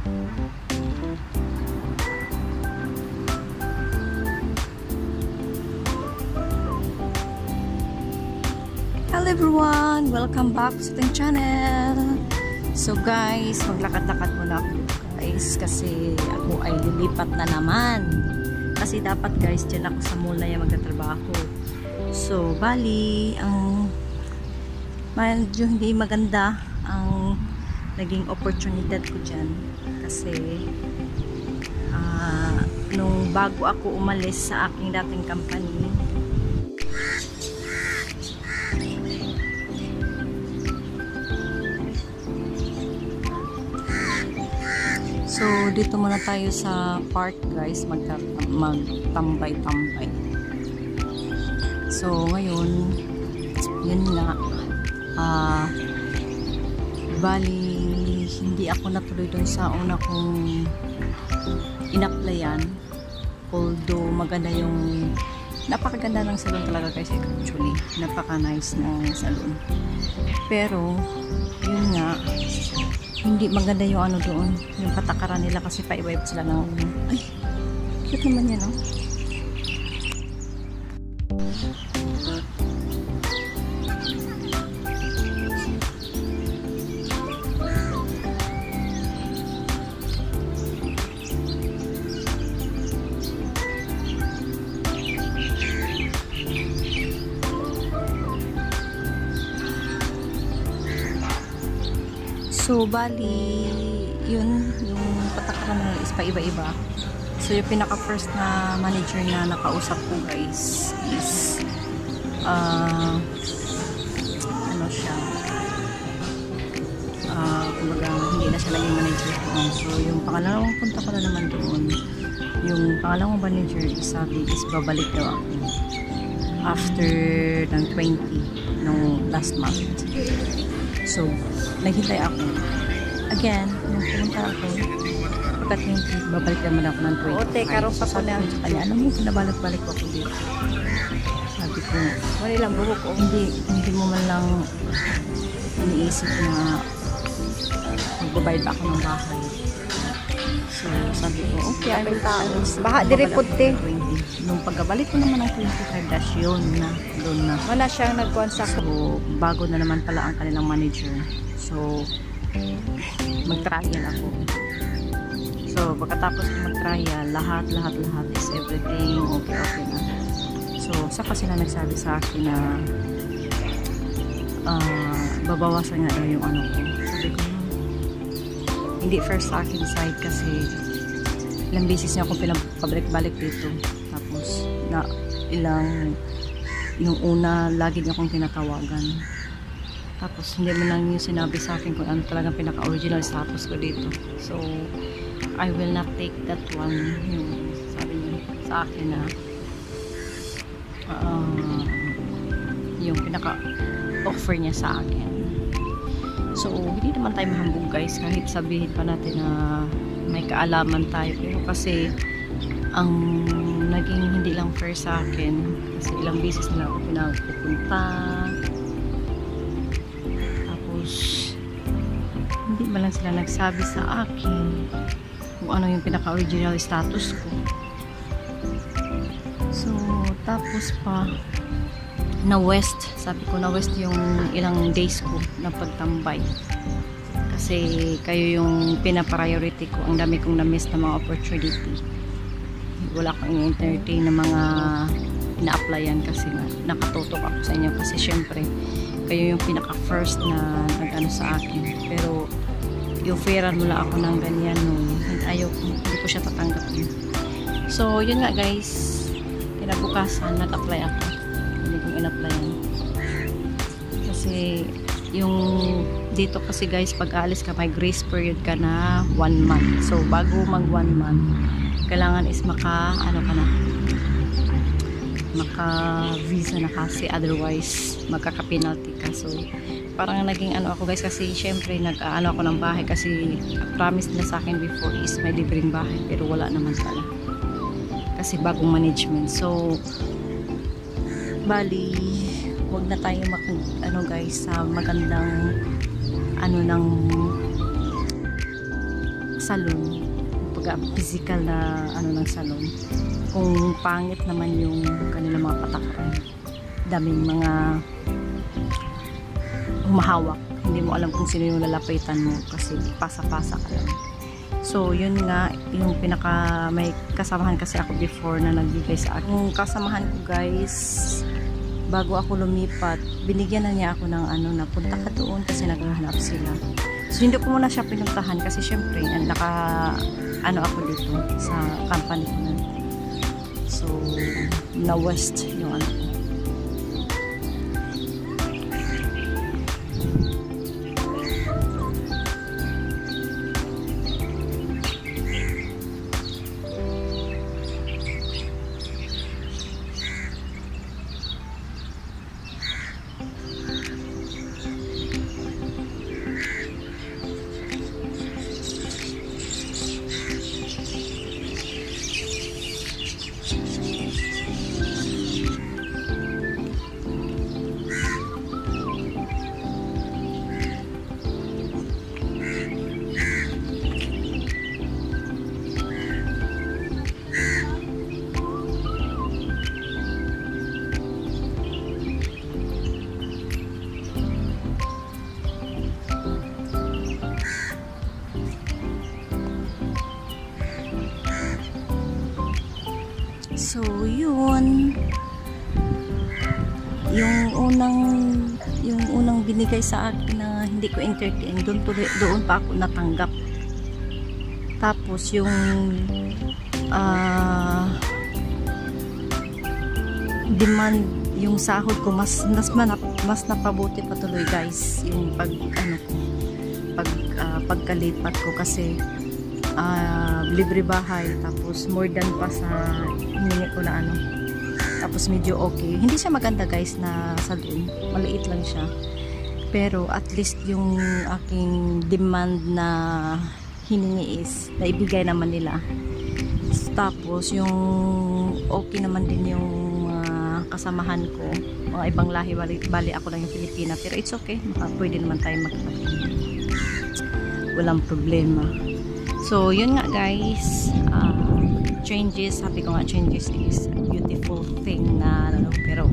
Hello everyone! Welcome back sa ating channel. So guys, maglakad-lakad muna ako guys kasi ako ay lilipat na naman. Kasi dapat guys, dyan ako sa mall na yan magtatrabaho. So, bali, ang medyo hindi maganda ang naging opportunity ko dyan. Kasi nung bago ako umalis sa aking dating company, so, dito muna tayo sa park guys, magtambay-tambay. So, ngayon, yun nga, bali, hindi ako natuloy dun sa una kong in-applyan. Although, maganda yung, napakaganda ng salon talaga guys, actually. Napaka-nice ng salon. Pero, yun nga, hindi maganda yung ano doon, yung patakaran nila kasi pa-iba-iba sila ng, ay, cute naman yan, no? So, bali, yun, yung patakaran nila is pa-iba-iba. So, yung pinaka-first na manager na nakausap ko guys is, ano siya, kumbaga, hindi na siya naging manager doon. So, yung pangalawang punta ko na naman doon, yung pangalawang manager is sabi is babalik daw ako after ng 20 nung last month. So, naghintay ako. Again, nung pumunta ako, pagkat yung babalik naman ako ng 25. Ote, karoon pa ko na sa kanya, alam mo, pinabalik-balik ko dito. Sabi ko, wala lang buhok ko. Hindi mo man lang iniisip na magbabayad ba ako ng bahay. So, sabi ko, okay, I will Baha, diriputi. Nung pagbabalik ko naman ng 25 dash yun na, doon na. Wala siyang nagkuhan sa So, bago na naman pala ang kanilang manager. So, mag-trial ako. So, pagkatapos mag-trial, lahat is everything okay na. So, saka sila nagsabi sa akin na babawasan nga daw yung ano ko. Sabi ko, hindi first sa akin side kasi ilang beses niya akong pinapabalik-balik dito. Tapos, na ilang yung una, lagi niya akong tinatawagan. Tapos, hindi mo lang yung sinabi sa akin kung ano talagang pinaka-original status ko dito. So, I will not take that one. Yung sabi niya sa akin na yung pinaka-offer niya sa akin. So, hindi naman tayo mahambog guys. Kahit sabihin pa natin na may kaalaman tayo. Pero kasi, ang naging hindi lang fair sa akin kasi ilang beses na ako pinapupunta, tapos hindi man lang sila nagsabi sa akin kung ano yung pinaka-original status ko. So, tapos pa na west, sabi ko na west yung ilang days ko na pagtambay kasi kayo yung pinapriority ko. Ang dami kong na-miss na mga opportunity. Wala akong entertain na mga na-applyan kasi nakatutok ako sa inyo kasi syempre kayo yung pinaka-first na nag-ano sa akin. Pero i-offeran mo lang ako ng ganyan ayaw ko, hindi ko siya tatanggapin. So, yun nga guys, kinabukasan nag-apply ako. Hindi kong in-applyan. Kasi yung dito kasi guys, pag alis ka, may grace period ka na 1 month. So, bago mag 1 month, kailangan is maka visa na kasi otherwise magkaka-penalty ka. So parang naging ano ako guys kasi syempre nag-ano ako ng bahay kasi promise nila sa akin before is may libreng bahay pero wala naman pala kasi bagong management. So bali wag na tayo ano guys sa magandang ano ng salon, pag physical na ano ng salon, kung pangit naman yung kanilang mga patakaran, daming mga humahawak, hindi mo alam kung sino yung lalapitan mo kasi pasa-pasa ka lang. So yun nga yung may kasamahan kasi ako before na nagbigay sa akin. Yung kasamahan ko guys, bago ako lumipat, binigyan na niya ako ng ano, na punta ka doon kasi naghahanap sila. So hindi ko muna siya pinuntahan kasi syempre ano ako dito sa company ko na. So na west yung ano ko. So yun, yung unang binigay sa akin na hindi ko entertain, doon pa ako natanggap. Tapos yung demand, yung sahod ko mas napabuti pa tuloy guys, yung pagkalipat ko kasi libre bahay, tapos more than pa sa hiningi ko na ano. Tapos medyo okay, hindi siya maganda guys na salon, maliit lang siya, pero at least yung aking demand na hiningi is naibigay naman nila. Tapos yung okay naman din yung kasamahan ko, mga ibang lahi, bali ako lang yung Pilipina, pero it's okay, pwede naman tayo magkapatid, walang problema. So yun nga guys, changes, sabi ko nga, changes is a beautiful thing na ano, pero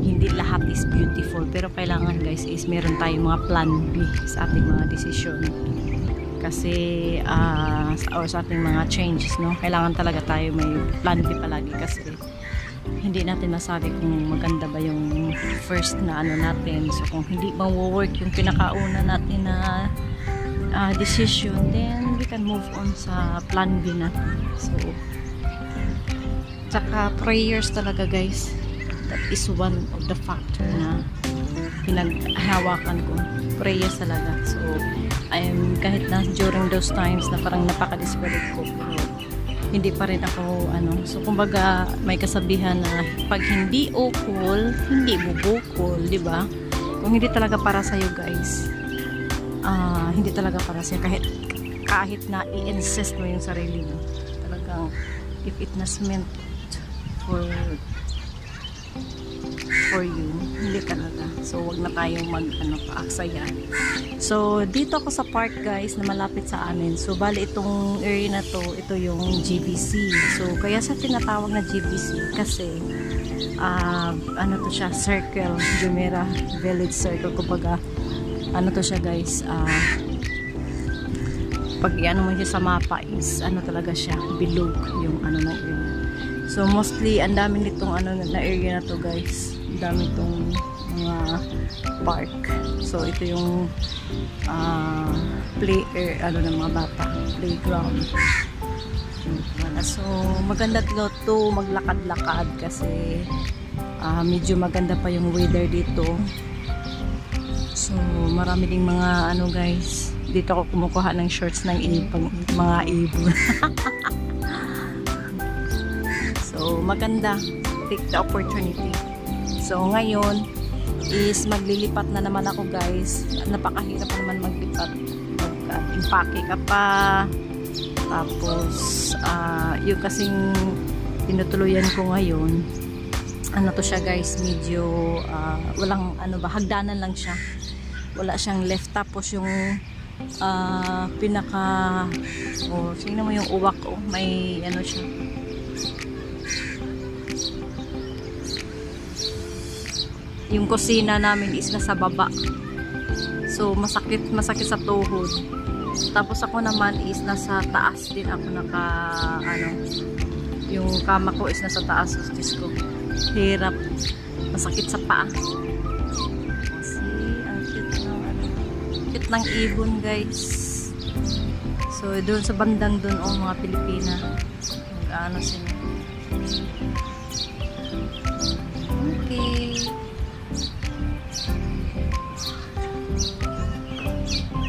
hindi lahat is beautiful, pero kailangan guys is meron tayong mga plan B sa ating mga desisyon kasi sa ating mga changes, no, kailangan talaga tayo may plan B palagi kasi hindi natin masabi kung maganda ba yung first na ano natin. So kung hindi ma-work yung pinakauna natin na decision, then we can move on sa plan B natin. So tsaka prayers talaga guys, that is one of the factor na pinaghawakan ko, prayers talaga. So kahit na during those times na parang napaka-desperate ko, pero hindi pa rin ako ano, so kumbaga may kasabihan na pag hindi ukol, hindi bubukol, di ba? Kung hindi talaga para sa iyo guys, hindi talaga para sa kahit na i-insist mo yung sarili mo, talagang if it was meant for you, hindi talaga. So wag na tayong paaksaya. So dito ako sa park guys na malapit sa amin. So bali itong area na to, ito yung GBC. So kaya sa tinatawag na GBC kasi ano to siya, circle, Jumeirah Village Circle, kumbaga ano to siya guys, pag ano mo siya sa mapa is ano talaga siya, bilog yung ano na area. So mostly ang dami nitong ano na area na to guys, ang dami itong mga park. So ito yung ano ng mga bata, playground. So maganda to maglakad-lakad kasi medyo maganda pa yung weather dito. So marami ding mga ano guys, dito ako kumukuha ng shorts ng mga ibon. So maganda, take the opportunity. So ngayon is maglilipat na naman ako guys. Napakahirap pa naman maglipat, mag-impake ka pa, tapos yung kasing tinutuluyan ko ngayon, ano to siya guys, medyo walang ano ba, hagdanan lang siya, wala siyang left, tapos yung pinaka tingnan mo yung uwak may ano siya. Yung kusina namin is nasa baba. So masakit sa tuhod. Tapos ako naman is nasa taas din ako yung kama ko is nasa taas. Diyos ko, hirap. Masakit sa paa. Kasi ang cute ng ibon, guys. So doon sa bandang doon mga Pilipina. Mag-ano sila. Okay.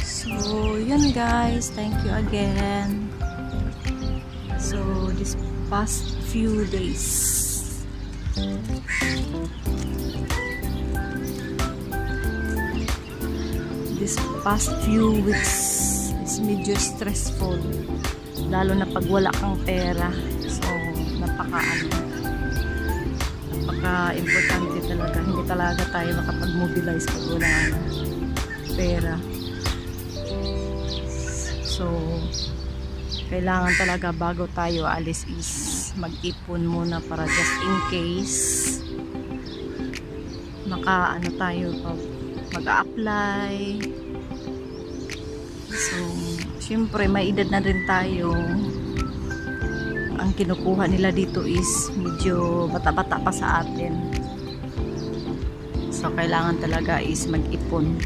So yun guys, thank you again. So this past few days, this past few weeks is medyo stressful, lalo na pag wala kang pera. So napaka-importante talaga, hindi talaga tayo makapag-mobilize pag wala pera. So kailangan talaga bago tayo alis is mag-ipon muna para just in case tayo mag-a-apply. So syempre may edad na rin tayo. Ang kinukuha nila dito is medyo bata-bata pa sa atin. So kailangan talaga is mag-ipon.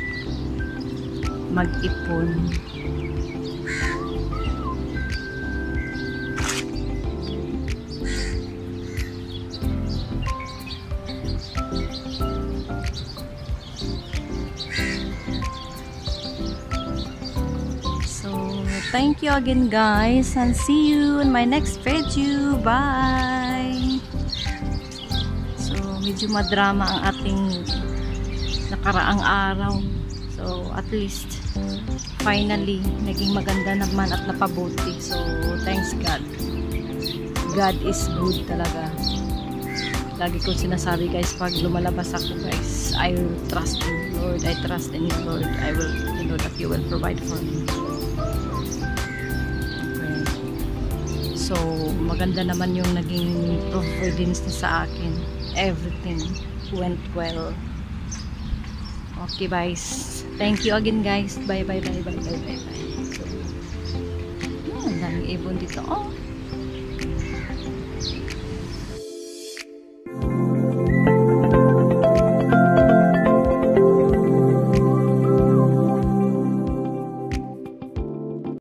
Thank you again guys, and see you in my next video. Bye! So medyo madrama ang ating nakaraang araw. So at least finally naging maganda naman at napabuti. So thanks God. God is good talaga. Lagi ko sinasabi guys, pag lumalabas ako guys, I will trust in Lord. I trust in you Lord. I will know that you will provide for me. So, maganda naman yung naging providence niya sa akin. Everything went well. Okay, guys. Thank you again, guys. Bye. So, ang daming ibon dito. Oh.